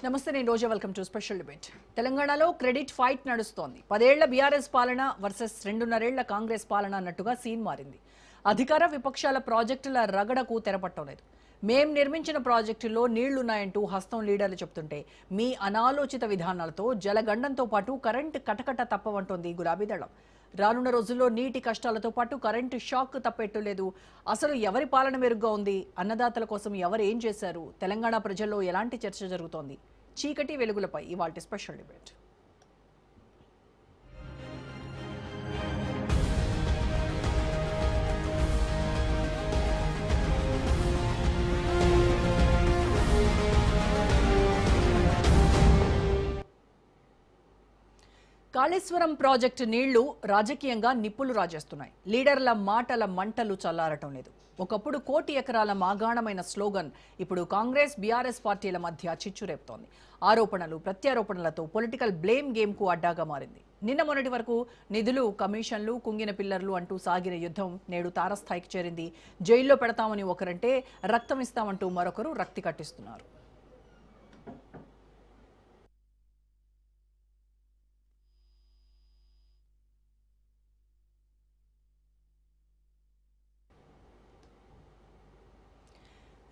నమస్తే నేను రోజా welcome to special debate. తెలంగాణలో క్రెడిట్ ఫైట్ నడుస్తోంది. 10 ఏళ్ల బీఆర్ఎస్ పాలన వర్సెస్ 2.5 ఏళ్ల కాంగ్రెస్ పాలన అన్నట్టుగా సీన్ మారింది. అధికార విపక్షాల ప్రాజెక్టుల రగడకు తెరపట్టలేదు. మేం నిర్మించిన ప్రాజెక్టుల్లో నీళ్లున్నాయంటూ హస్తం లీడర్లు చెప్తుంటే మీ అనాలోచిత విధానాలతో జలగండంతో పాటు కరెంటు కటకట తప్పవంటోంది గులాబీ దళం. రానున్న రోజుల్లో నీటి కష్టాలతో పాటు కరెంటు షాక్ తప్పెట్టులేదు. అసలు ఎవరి పాలన మెరుగ్గా ఉంది? అన్నదాతల కోసం ఎవరు ఏం చేశారు? తెలంగాణ ప్రజల్లో ఎలాంటి చర్చ జరుగుతోంది? చీకటి వెలుగులపై ఇవాల్టి స్పెషల్ డిబేట్. కాళేశ్వరం ప్రాజెక్టు నీళ్లు రాజకీయంగా నిప్పులు రాజేస్తున్నాయి. లీడర్ల మాటల మంటలు చల్లారటం లేదు. ఒకప్పుడు 1 కోటి ఎకరాల మాగాణమైన స్లోగన్ ఇప్పుడు కాంగ్రెస్ బీఆర్ఎస్ పార్టీల మధ్య చిచ్చురేపుతోంది. ఆరోపణలు ప్రత్యారోపణలతో పొలిటికల్ బ్లేమ్ గేమ్కు అడ్డాగా మారింది. నిన్న మొన్నటి వరకు నిధులు, కమిషన్లు, కుంగిన పిల్లర్లు అంటూ సాగిన యుద్ధం నేడు తారస్థాయికి చేరింది. జైల్లో పెడతామని ఒకరంటే రక్తం ఇస్తామంటూ మరొకరు రక్తి కట్టిస్తున్నారు.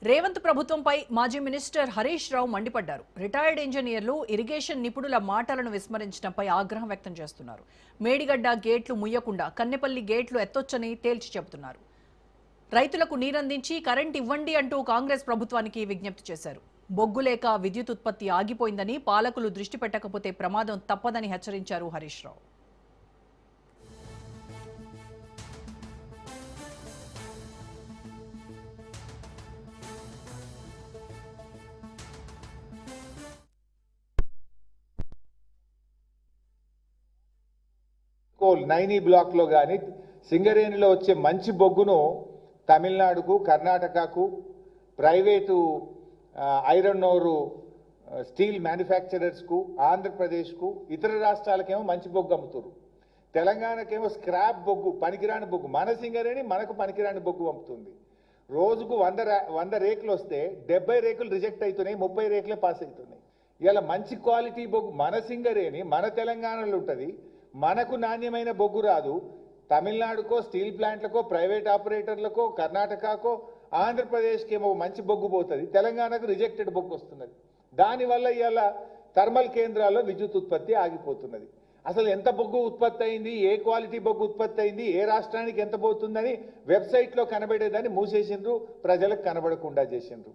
రేవంత్ ప్రభుత్వంపై మాజీ మినిస్టర్ హరీష్ రావు మండిపడ్డారు. రిటైర్డ్ ఇంజనీర్లు, ఇరిగేషన్ నిపుణుల మాటలను విస్మరించడంపై ఆగ్రహం వ్యక్తం చేస్తున్నారు. మేడిగడ్డ గేట్లు ముయ్యకుండా కన్నెపల్లి గేట్లు ఎత్తొచ్చని తేల్చి చెబుతున్నారు. రైతులకు నీరందించి కరెంట్ ఇవ్వండి అంటూ కాంగ్రెస్ ప్రభుత్వానికి విజ్ఞప్తి చేశారు. బొగ్గు లేక విద్యుత్ ఉత్పత్తి ఆగిపోయిందని, పాలకులు దృష్టి పెట్టకపోతే ప్రమాదం తప్పదని హెచ్చరించారు హరీష్ రావు. నైని బ్లాక్ లో కానీ సింగరేణిలో వచ్చే మంచి బొగ్గును తమిళనాడుకు, కర్ణాటకకు, ప్రైవేటు ఐరన్ ఓరు స్టీల్ మ్యానుఫ్యాక్చరర్స్కు, ఆంధ్రప్రదేశ్కు, ఇతర రాష్ట్రాలకేమో మంచి బొగ్గు అమ్ముతారు. తెలంగాణకేమో స్క్రాప్ బొగ్గు, పనికిరాని బొగ్గు. మన సింగరేణి మనకు పనికిరాని బొగ్గు పంపుతుంది. రోజుకు 100 రేకులు వస్తే 70 రేకులు రిజెక్ట్ అవుతున్నాయి, 30 రేకులే పాస్ అవుతున్నాయి. ఇలా మంచి క్వాలిటీ బొగ్గు మన సింగరేణి మన తెలంగాణలో ఉంటుంది. మనకు నాణ్యమైన బొగ్గు రాదు. తమిళనాడుకో, స్టీల్ ప్లాంట్లకో, ప్రైవేట్ ఆపరేటర్లకో, కర్ణాటకకో, ఆంధ్రప్రదేశ్కి ఏమో మంచి బొగ్గు పోతుంది. తెలంగాణకు రిజెక్టెడ్ బొగ్గు వస్తున్నది. దానివల్ల ఇవాళ థర్మల్ కేంద్రాల్లో విద్యుత్ ఉత్పత్తి ఆగిపోతున్నది. అసలు ఎంత బొగ్గు ఉత్పత్తి అయింది, ఏ క్వాలిటీ బొగ్గు ఉత్పత్తి అయింది, ఏ రాష్ట్రానికి ఎంత పోతుందని వెబ్సైట్లో కనబడేదాన్ని మూసేసిండ్రు, ప్రజలకు కనబడకుండా చేసిండ్రు.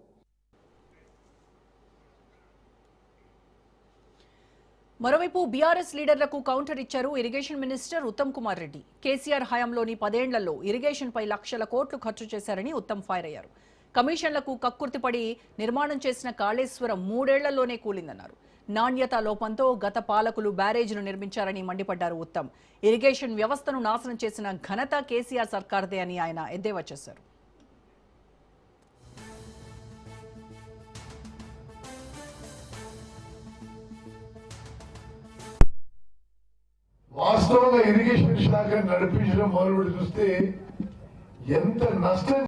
మరోవైపు బీఆర్ఎస్ లీడర్లకు కౌంటర్ ఇచ్చారు ఇరిగేషన్ మినిస్టర్ ఉత్తమ్ కుమార్ రెడ్డి. కేసీఆర్ హయాంలోని 10 ఏళ్లలో ఇరిగేషన్పై లక్షల కోట్లు ఖర్చు చేశారని ఉత్తమ్ ఫైర్ అయ్యారు. కమిషన్లకు కక్కుర్తిపడి నిర్మాణం చేసిన కాళేశ్వరం 3 ఏళ్లలోనే కూలిందన్నారు. నాణ్యత లోపంతో గత పాలకులు బ్యారేజ్ను నిర్మించారని మండిపడ్డారు ఉత్తమ్. ఇరిగేషన్ వ్యవస్థను నాశనం చేసిన ఘనత కేసీఆర్ సర్కార్దే అని ఆయన ఎద్దేవా చేశారు. వాస్తవంగా ఇరిగేషన్ శాఖ నడిపించడం మొదలుపెట్టి చూస్తే ఎంత నష్టం